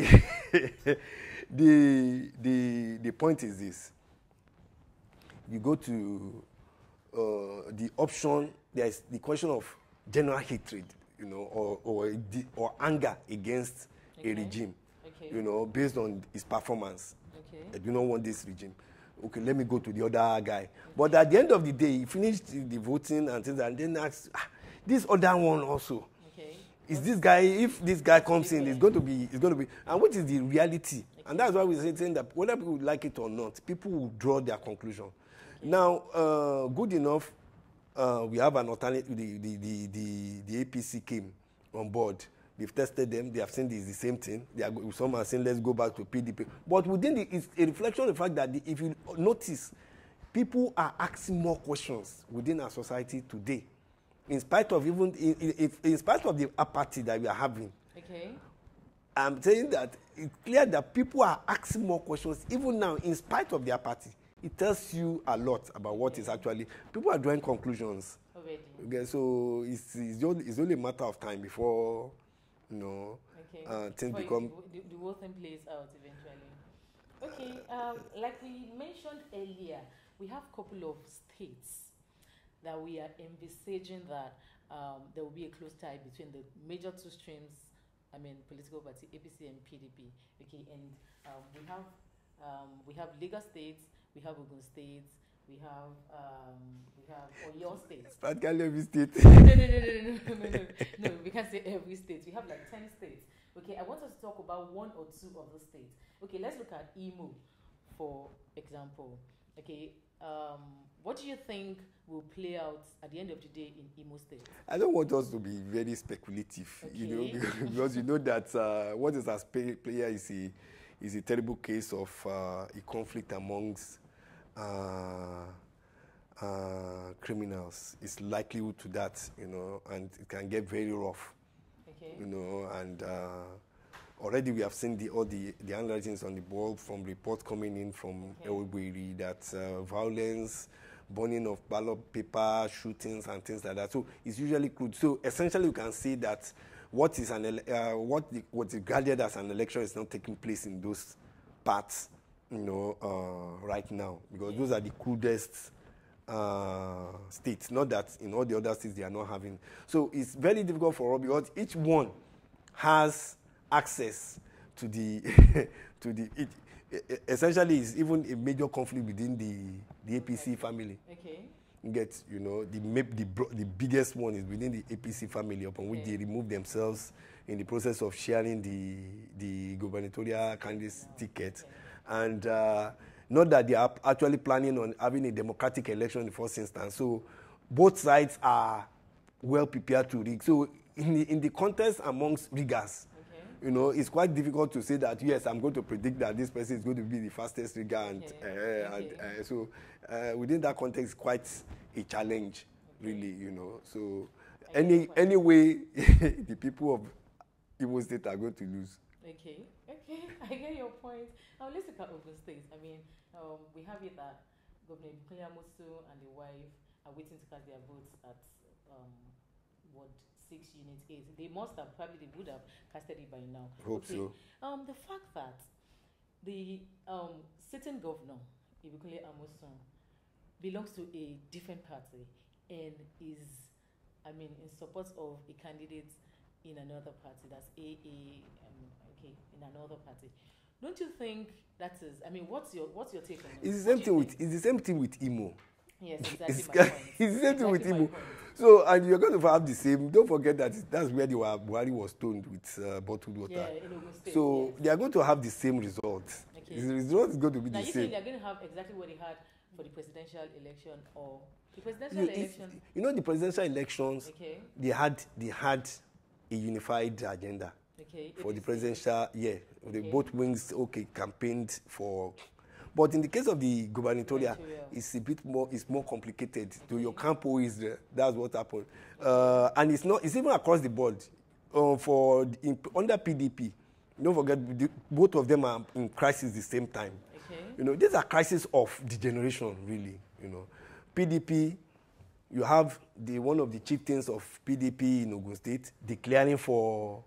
point is this. You go to the option, there is the question of general hatred, you know, or anger against a regime, you know, based on his performance. I do not want this regime. Okay, let me go to the other guy. But at the end of the day, he finished the voting and things, and then asked, this other one also. Is this guy, if this guy comes in, it's going to be, and what is the reality? And that's why we're saying that whether people like it or not, people will draw their conclusion. Now, good enough, we have an alternative. The APC came on board. They've tested them. They have seen this the same thing. Some are saying let's go back to PDP. But within it's a reflection of the fact that if you notice, people are asking more questions within our society today, in spite of in spite of the apathy that we are having. Okay. I'm saying that it's clear that people are asking more questions even now, in spite of the apathy. It tells you a lot about what is actually. People are drawing conclusions already. Okay, so it's only a matter of time before, you know, things become. The whole thing plays out eventually. Okay, like we mentioned earlier, we have a couple of states that we are envisaging that there will be a close tie between the major two streams. I mean, political party APC and PDP. Okay, and we have Lagos states, we have Ogun states, we have Oyo states. Practically every state. No, we can't say every state. We have like 10 states. Okay, I want us to talk about one or two of the states. Okay, let's look at Imo, for example. Okay, what do you think will play out at the end of the day in Imo State? I don't want us to be very speculative, you know, because you know that what is at play here is a terrible case of a conflict amongst criminals. It's likelihood to that, and it can get very rough, and already we have seen all the handwritings on the wall from reports coming in from Elweri that violence, burning of ballot paper, shootings, and things like that. So it's usually crude. So essentially, you can see that what is regarded as an election is not taking place in those parts, right now, because those are the crudest states. Not that in all the other states they are not having. So it's very difficult for us because each one has access to the essentially it's even a major conflict within the APC family. Okay. You get, the biggest one is within the APC family, upon which they remove themselves in the process of sharing the gubernatorial candidate's ticket. And not that they are actually planning on having a democratic election in the first instance. So both sides are well prepared to rig. So in the contest amongst riggers, it's quite difficult to say that, yes, I'm going to predict that this person is going to be the fastest rigger. So within that context, quite a challenge, really, So anyway, the people of Imo State are going to lose. Okay, I get your point. Now let's look at Ogun State. I mean, we have it that Governor Bukoyamusu and the wife are waiting to cast their votes at Ward 6 Unit 8. They would have casted it by now. Hope so. The fact that the sitting governor, Ibukule Amosun, belongs to a different party and is, in support of a candidate in another party, that's in another party. Don't you think that is? What's your take on it? It's the same thing with Imo. Yes, exactly. My point. It's the same thing with Imo. So, and you're going to have the same. Don't forget that that's where Buhari was stoned with bottled water. Yeah, in Ogun State. So they are going to have the same results. Okay. The result is going to be now the you same. think they're going to have exactly what they had for the presidential election, or the presidential election? The presidential elections. Okay. They had a unified agenda. Okay. For the presidential, the both wings campaigned for. But in the case of the gubernatorial, it's a bit more. It's more complicated. To your campo is there. That's what happened, and it's not. It's even across the board. Under PDP, don't forget both of them are in crisis at the same time. Okay. These are crises of the generation, really. PDP, you have one of the chieftains of PDP in Ogun State declaring for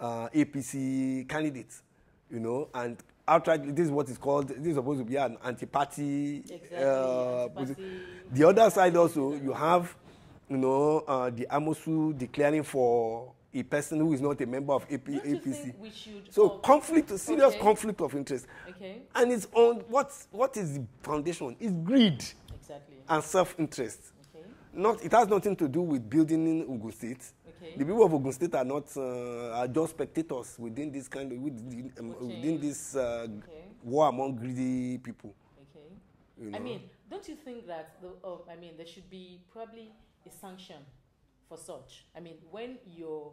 APC candidates, and outright, this is what is called, this is supposed to be an anti-party. Exactly. The other side also, you have, the Amosu declaring for a person who is not a member of APC. So serious conflict of interest. Okay. And it's on, what is the foundation? It's greed. Exactly. And self-interest. Okay. It has nothing to do with building in Ogun State. Okay. The people of Ogun State are not are just spectators within this within this war among greedy people. Okay. Don't you think that there should be probably a sanction for such? When you're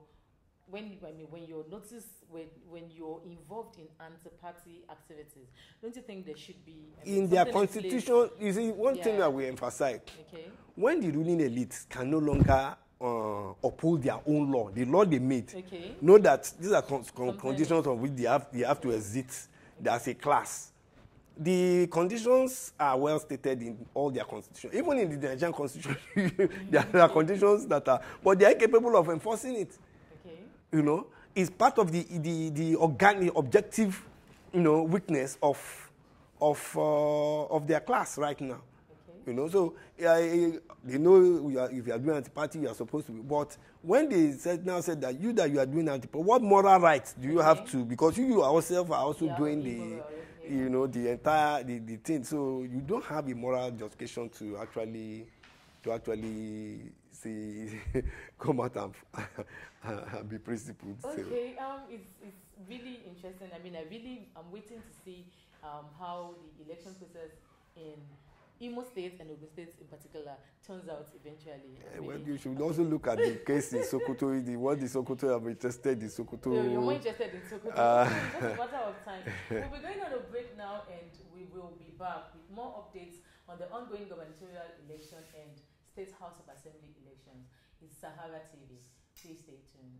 involved in anti-party activities, don't you think there should be in their constitution? You see, one thing that we emphasize: when the ruling elite can no longer uphold their own law, the law they made, know that these are conditions on which they have to exist. There's a class. The conditions are well stated in all their constitutions. Even in the Nigerian constitution, there are conditions that are, but they are incapable of enforcing it. Okay. It's part of the organic objective, weakness of their class right now. Okay. So if you are doing anti-party, you are supposed to be. But when they said that you are doing anti-party, what moral rights do you have to? Because you yourself are also doing the entire the thing. So you don't have a moral justification to actually say come out and be principled. Okay, it's really interesting. I'm waiting to see how the election process in Imo State and Ogun State in particular turns out eventually. Well, you should also look at the case in Sokoto. The Sokoto I'm interested in Sokoto. You're more interested in Sokoto. It's just a matter of time. We'll be going on a break now, and we will be back with more updates on the ongoing gubernatorial election and State House of Assembly elections. It's Sahara TV. Please stay tuned.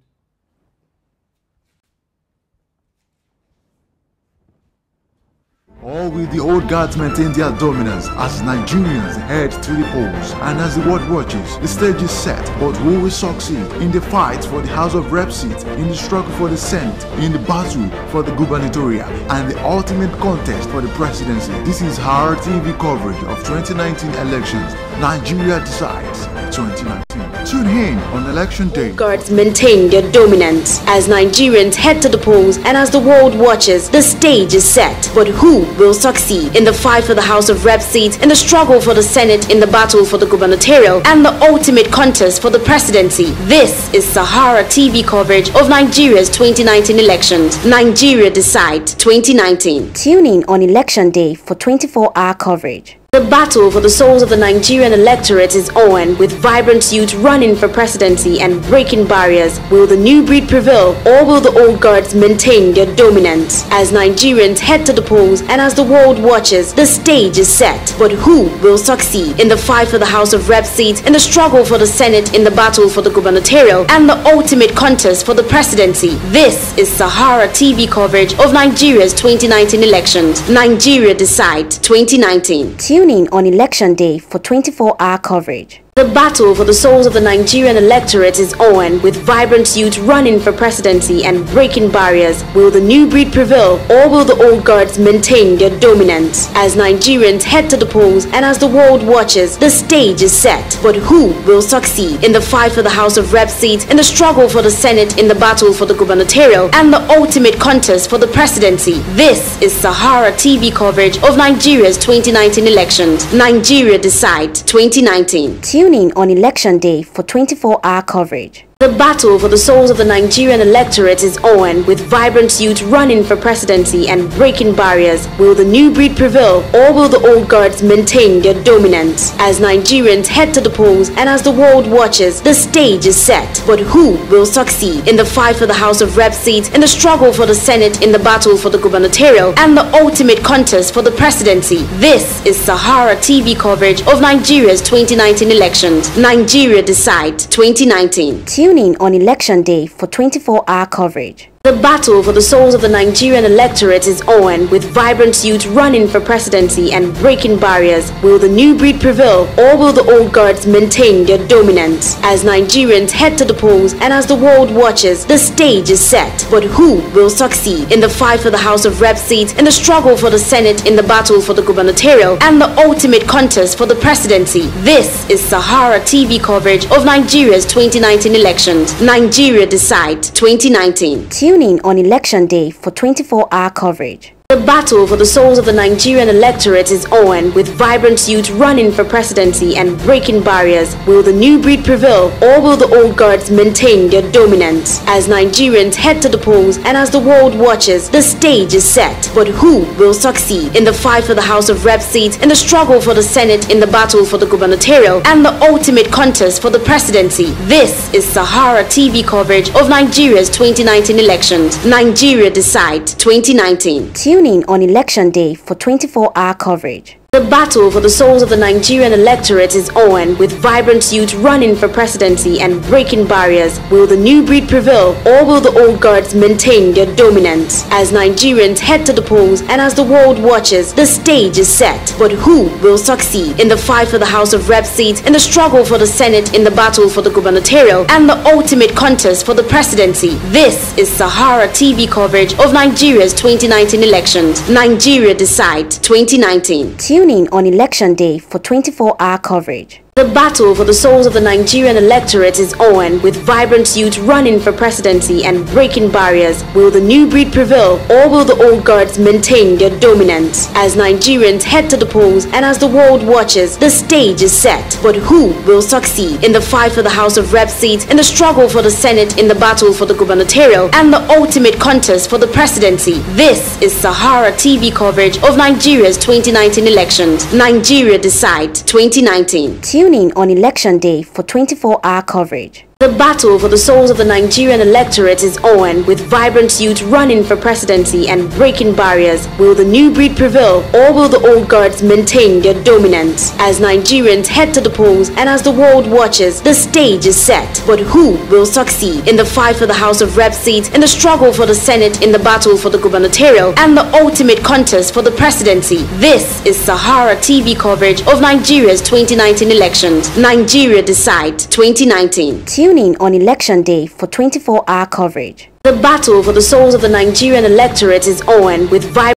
All will the old guards maintain their dominance as Nigerians head to the polls. And as the world watches, the stage is set, but who will succeed in the fight for the House of Rep seat, in the struggle for the Senate, in the battle for the Gubernatorial, and the ultimate contest for the presidency? This is our TV coverage of 2019 elections. Nigeria decides 2019. Tune in on election day. Guards maintain their dominance as Nigerians head to the polls, and as the world watches, the stage is set. But who will succeed in the fight for the House of Rep seat, in the struggle for the Senate, in the battle for the Gubernatorial, and the ultimate contest for the presidency? This is Sahara TV coverage of Nigeria's 2019 elections. Nigeria decides 2019. Tune in on election day for 24-hour coverage. The battle for the souls of the Nigerian electorate is on, with vibrant youth running for presidency and breaking barriers. Will the new breed prevail, or will the old guards maintain their dominance? As Nigerians head to the polls, and as the world watches, the stage is set. But who will succeed in the fight for the House of Rep seat, in the struggle for the Senate, in the battle for the Gubernatorial, and the ultimate contest for the presidency? This is Sahara TV coverage of Nigeria's 2019 elections. Nigeria decides 2019. Tune in on election day for 24-hour coverage. The battle for the souls of the Nigerian electorate is on, with vibrant youth running for presidency and breaking barriers. Will the new breed prevail, or will the old guards maintain their dominance? As Nigerians head to the polls, and as the world watches, the stage is set. But who will succeed in the fight for the House of Rep seat, in the struggle for the Senate, in the battle for the Gubernatorial, and the ultimate contest for the presidency? This is Sahara TV coverage of Nigeria's 2019 elections. Nigeria decides 2019. Tune in on election day for 24-hour coverage. The battle for the souls of the Nigerian electorate is on, with vibrant youth running for presidency and breaking barriers. Will the new breed prevail, or will the old guards maintain their dominance? As Nigerians head to the polls, and as the world watches, the stage is set. But who will succeed in the fight for the House of Rep seat, in the struggle for the Senate, in the battle for the Gubernatorial, and the ultimate contest for the presidency? This is Sahara TV coverage of Nigeria's 2019 elections. Nigeria decides 2019. Tune in on election day for 24-hour coverage. The battle for the souls of the Nigerian electorate is on, with vibrant youth running for presidency and breaking barriers. Will the new breed prevail, or will the old guards maintain their dominance? As Nigerians head to the polls, and as the world watches, the stage is set. But who will succeed in the fight for the House of Rep seat, in the struggle for the Senate, in the battle for the Gubernatorial, and the ultimate contest for the presidency? This is Sahara TV coverage of Nigeria's 2019 elections. Nigeria decides 2019. Tune in on election day for 24-hour coverage. The battle for the souls of the Nigerian electorate is on, with vibrant youth running for presidency and breaking barriers. Will the new breed prevail, or will the old guards maintain their dominance? As Nigerians head to the polls, and as the world watches, the stage is set. But who will succeed in the fight for the House of Rep seat, in the struggle for the Senate, in the battle for the Gubernatorial, and the ultimate contest for the presidency? This is Sahara TV coverage of Nigeria's 2019 elections. Nigeria decides 2019. Tune in on election day for 24-hour coverage. The battle for the souls of the Nigerian electorate is on, with vibrant youth running for presidency and breaking barriers. Will the new breed prevail, or will the old guards maintain their dominance? As Nigerians head to the polls, and as the world watches, the stage is set. But who will succeed in the fight for the House of Rep seat, in the struggle for the Senate, in the battle for the Gubernatorial, and the ultimate contest for the presidency? This is Sahara TV coverage of Nigeria's 2019 elections. Nigeria decides 2019. Tune in on election day for 24-hour coverage. The battle for the souls of the Nigerian electorate is on, with vibrant youth running for presidency and breaking barriers. Will the new breed prevail, or will the old guards maintain their dominance? As Nigerians head to the polls, and as the world watches, the stage is set. But who will succeed in the fight for the House of Rep seat, in the struggle for the Senate, in the battle for the Gubernatorial, and the ultimate contest for the presidency? This is Sahara TV coverage of Nigeria's 2019 elections. Nigeria decides 2019. Tune in on election day for 24-hour coverage. The battle for the souls of the Nigerian electorate is on, with vibrant youth running for presidency and breaking barriers. Will the new breed prevail, or will the old guards maintain their dominance? As Nigerians head to the polls and as the world watches, the stage is set. But who will succeed in the fight for the House of Rep seat, in the struggle for the Senate, in the battle for the Gubernatorial, and the ultimate contest for the presidency? This is Sahara TV coverage of Nigeria's 2019 elections. Nigeria Decide 2019. Tune in on election day for 24-hour coverage. The battle for the souls of the Nigerian electorate is on, with vibrant